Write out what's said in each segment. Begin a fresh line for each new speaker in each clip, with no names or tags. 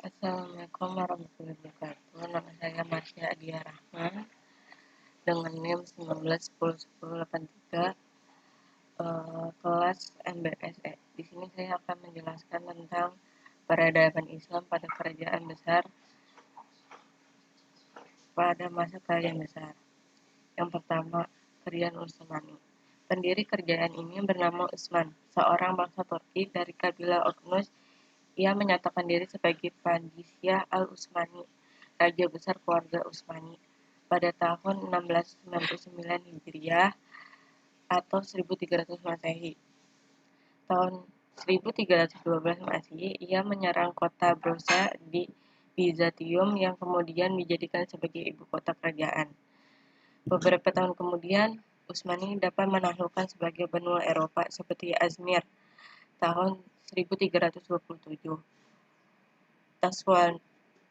Assalamualaikum warahmatullahi wabarakatuh. Nama saya Marsya Adia Rahman dengan NIM 19101083 kelas MBSE. Di sini saya akan menjelaskan tentang peradaban Islam pada kerajaan besar pada masa kerajaan besar. Yang pertama, Kerajaan Utsmani. Pendiri kerajaan ini bernama Utsman, seorang bangsa Turki dari kabilah Oghuz. Ia menyatakan diri sebagai Padishah al-Utsmani, raja besar keluarga Utsmani, pada tahun 1699 Hijriah atau 1300 Masehi. Tahun 1312 Masehi, ia menyerang kota Brosa di Bizantium yang kemudian dijadikan sebagai ibu kota kerajaan. Beberapa tahun kemudian, Utsmani dapat menaklukkan sebagai benua Eropa seperti Azmir tahun 1327.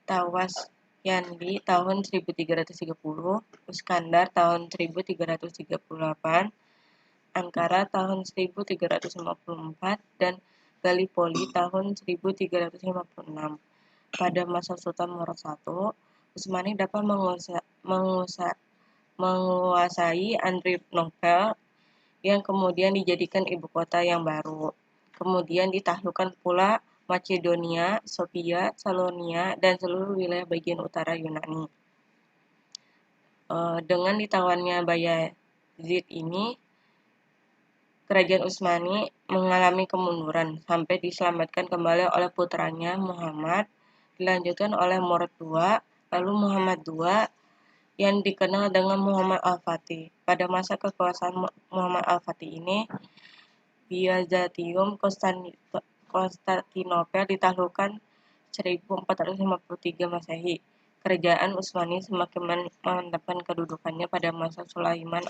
Tawasyanli tahun 1330, Iskandar tahun 1338, Ankara tahun 1354, dan Gallipoli tahun 1356. Pada masa Sultan Murad I, Utsmani dapat menguasai Adrianople yang kemudian dijadikan ibu kota yang baru. Kemudian ditaklukkan pula Makedonia, Sofia, Salonia, dan seluruh wilayah bagian utara Yunani. Dengan ditawannya Bayezid ini, kerajaan Utsmani mengalami kemunduran sampai diselamatkan kembali oleh putranya Muhammad, dilanjutkan oleh Murad II, lalu Muhammad II yang dikenal dengan Muhammad Al-Fatih. Pada masa kekuasaan Muhammad Al-Fatih ini, Byzantium Konstantinopel ditaklukkan 1453 Masehi. Kerajaan Utsmani semakin memantapkan kedudukannya pada masa Sulaiman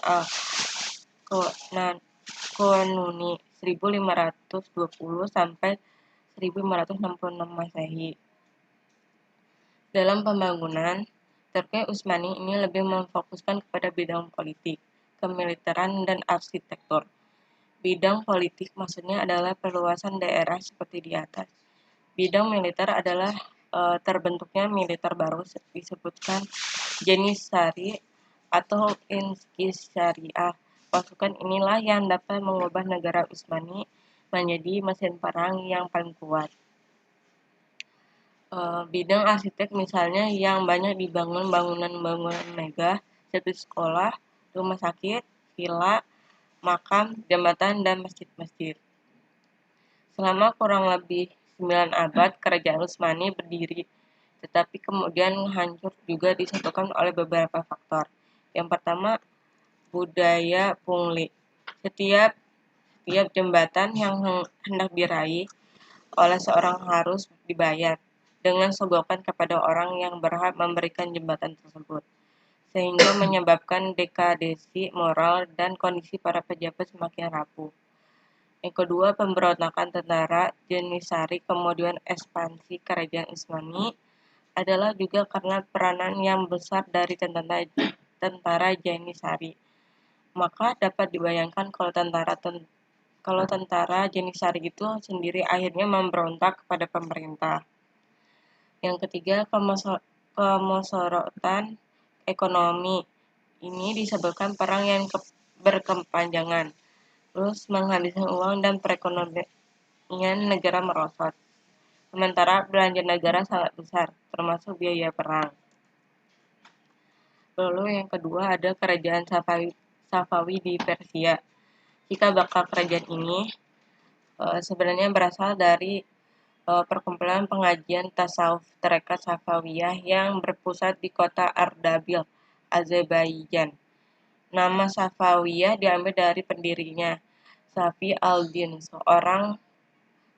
Al-Qanuni 1520 sampai 1566 Masehi. Dalam pembangunan, Turki Utsmani ini lebih memfokuskan kepada bidang politik, kemiliteran, dan arsitektur. Bidang politik maksudnya adalah perluasan daerah seperti di atas. Bidang militer adalah terbentuknya militer baru disebutkan Janissary atau Inkisyariah. Pasukan inilah yang dapat mengubah negara Utsmani menjadi mesin perang yang paling kuat. Bidang arsitek misalnya yang banyak dibangun bangunan-bangunan megah seperti sekolah, rumah sakit, villa, makam, jembatan, dan masjid-masjid. Selama kurang lebih 9 abad, kerajaan Utsmani berdiri, tetapi kemudian hancur juga disebabkan oleh beberapa faktor. Yang pertama, budaya pungli. Setiap jembatan yang hendak diraih oleh seorang harus dibayar dengan sogokan kepada orang yang berhak memberikan jembatan tersebut, sehingga menyebabkan dekadensi moral dan kondisi para pejabat semakin rapuh. Yang kedua, pemberontakan tentara Janissary kemudian ekspansi kerajaan Utsmani adalah juga karena peranan yang besar dari tentara Janissary. Maka dapat dibayangkan kalau tentara Janissary itu sendiri akhirnya memberontak kepada pemerintah. Yang ketiga, kemusorotan ekonomi. Ini disebabkan perang yang berkepanjangan, terus menghabiskan uang dan perekonomian negara merosot. Sementara belanja negara sangat besar, termasuk biaya perang. Lalu yang kedua ada kerajaan Safawi di Persia. Jika bakal kerajaan ini sebenarnya berasal dari perkumpulan pengajian tasawuf tarekat Safawiyah yang berpusat di kota Ardabil, Azerbaijan. Nama Safawiyah diambil dari pendirinya, Safi al-Din, seorang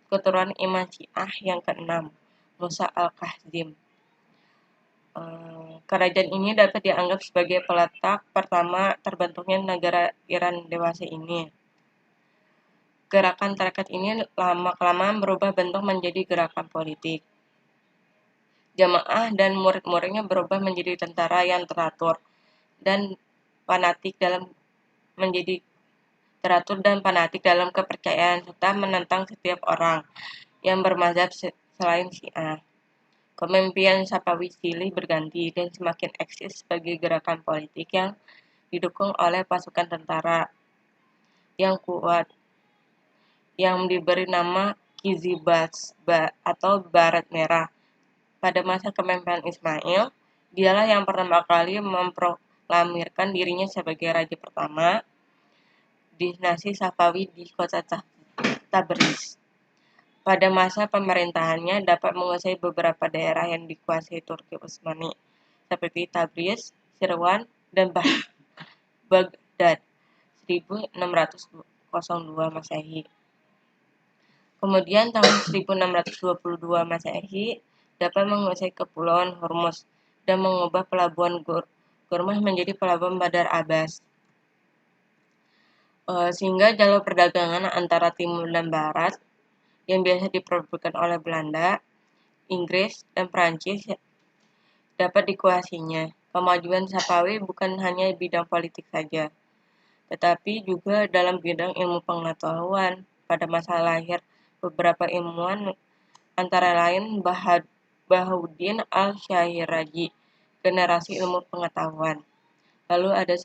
keturunan Imam Syiah yang keenam, Musa al-Kazim. Kerajaan ini dapat dianggap sebagai peletak pertama terbentuknya negara Iran dewasa ini. Gerakan tarekat ini lama-kelamaan berubah bentuk menjadi gerakan politik. Jamaah dan murid-muridnya berubah menjadi tentara yang teratur dan fanatik dalam kepercayaan serta menentang setiap orang yang bermazhab selain Syiah. Kepemimpinan Safawi silih berganti dan semakin eksis sebagai gerakan politik yang didukung oleh pasukan tentara yang kuat yang diberi nama Kizibas atau Barat Merah. Pada masa kepemimpinan Ismail, dialah yang pertama kali memproklamirkan dirinya sebagai raja pertama dinasti Safawi di kota Tabriz. Pada masa pemerintahannya dapat menguasai beberapa daerah yang dikuasai Turki Utsmani, seperti Tabriz, Sirwan, dan Baghdad 1602 Masehi. Kemudian tahun 1622 Masehi dapat menguasai Kepulauan Hormuz dan mengubah pelabuhan Gormah menjadi pelabuhan Bandar Abbas. Sehingga jalur perdagangan antara timur dan barat yang biasa diperebutkan oleh Belanda, Inggris, dan Prancis dapat dikuasainya. Kemajuan Safawi bukan hanya bidang politik saja, tetapi juga dalam bidang ilmu pengetahuan. Pada masa lahir beberapa ilmuwan, antara lain Bahaudin al-Syahiraji, generasi ilmu pengetahuan. Lalu ada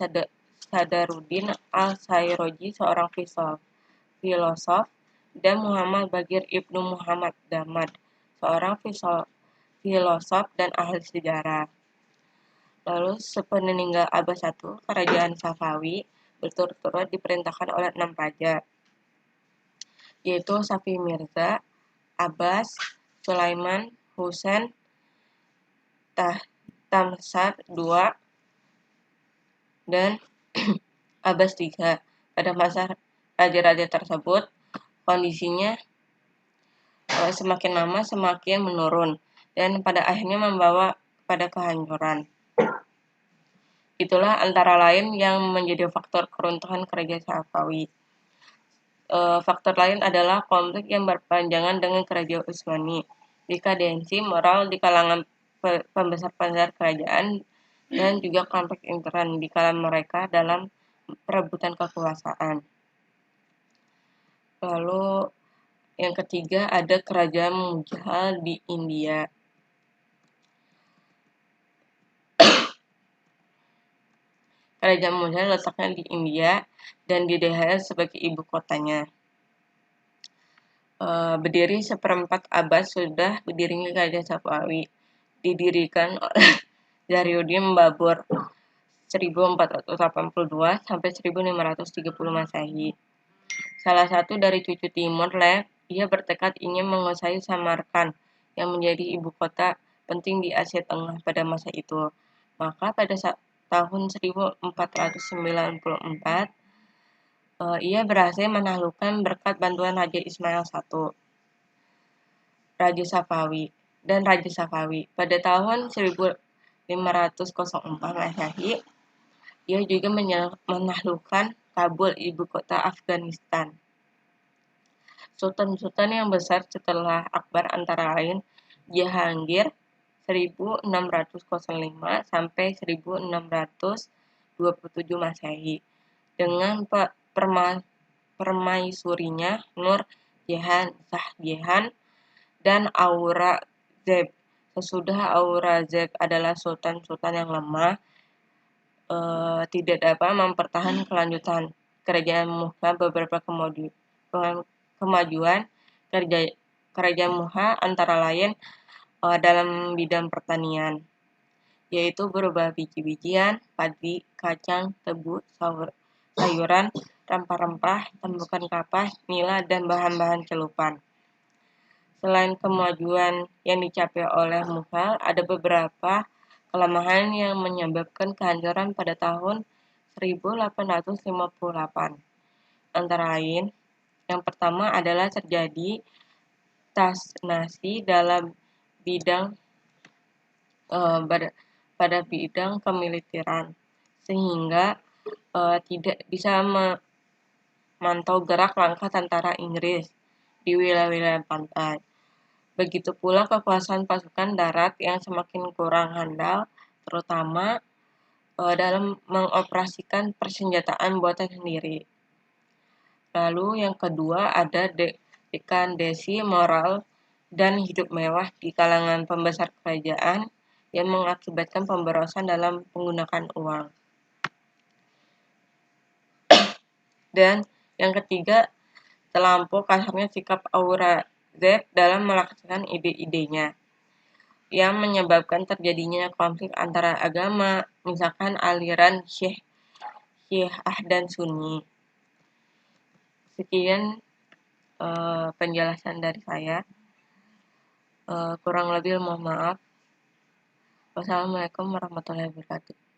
Sadaruddin al-Syahiraji, seorang filosof, dan Muhammad Bagir Ibnu Muhammad Damad, seorang filosof dan ahli sejarah. Lalu sepeninggal Abbas I, kerajaan Safawi berturut-turut diperintahkan oleh 6 raja, yaitu Safi Mirza, Abbas, Sulaiman, Husain, Tamsar II, dan Abbas III. Pada masa raja-raja tersebut, kondisinya semakin lama semakin menurun dan pada akhirnya membawa pada kehancuran. Itulah antara lain yang menjadi faktor keruntuhan kerajaan Safawi. Faktor lain adalah konflik yang berpanjangan dengan kerajaan Utsmani, dekadensi moral di kalangan pembesar-pembesar kerajaan, dan juga konflik intern di kalangan mereka dalam perebutan kekuasaan. Lalu yang ketiga ada kerajaan Mughal di India. Kerajaan Mughal letaknya di India dan di Delhi sebagai ibu kotanya. Berdiri seperempat abad sudah berdirinya kerajaan Safawi, didirikan oleh Zahriuddin Babur 1482 sampai 1530 Masehi. Salah satu dari cucu Timur Lenk, ia bertekad ingin menguasai Samarkand yang menjadi ibu kota penting di Asia Tengah pada masa itu. Maka pada tahun 1494, ia berhasil menaklukkan berkat bantuan Raja Ismail I, Raja Safawi. Pada tahun 1504 Masehi, ia juga menaklukkan Kabul, ibu kota Afghanistan. Sultan-sultan yang besar setelah Akbar antara lain Jahangir 1605 sampai 1627 Masehi dengan permaisurinya Nur Jahan, Shah Jahan, dan Aurangzeb. Sesudah Aurangzeb adalah sultan-sultan yang lemah, tidak dapat mempertahankan kelanjutan kerajaan Mughal. Beberapa kemajuan kerajaan Mughal antara lain dalam bidang pertanian, yaitu berupa biji-bijian, padi, kacang, tebu, sayuran, rempah-rempah, tumbukan kapas, nila, dan bahan-bahan celupan. Selain kemajuan yang dicapai oleh Mughal, ada beberapa kelemahan yang menyebabkan kehancuran pada tahun 1858. Antara lain, yang pertama adalah terjadi stagnasi dalam bidang pada bidang kemiliteran, sehingga tidak bisa memantau gerak langkah tentara Inggris di wilayah-wilayah pantai. Begitu pula kekuasaan pasukan darat yang semakin kurang handal, terutama dalam mengoperasikan persenjataan buatan sendiri. Lalu yang kedua ada dekandensi moral dan hidup mewah di kalangan pembesar kerajaan yang mengakibatkan pemborosan dalam menggunakan uang. Dan yang ketiga, terlampau kasarnya sikap Aurangzeb dalam melaksanakan ide-idenya, yang menyebabkan terjadinya konflik antara agama, misalkan aliran Syiah dan Sunni. Sekian penjelasan dari saya. Kurang lebih mohon maaf. Wassalamualaikum warahmatullahi wabarakatuh.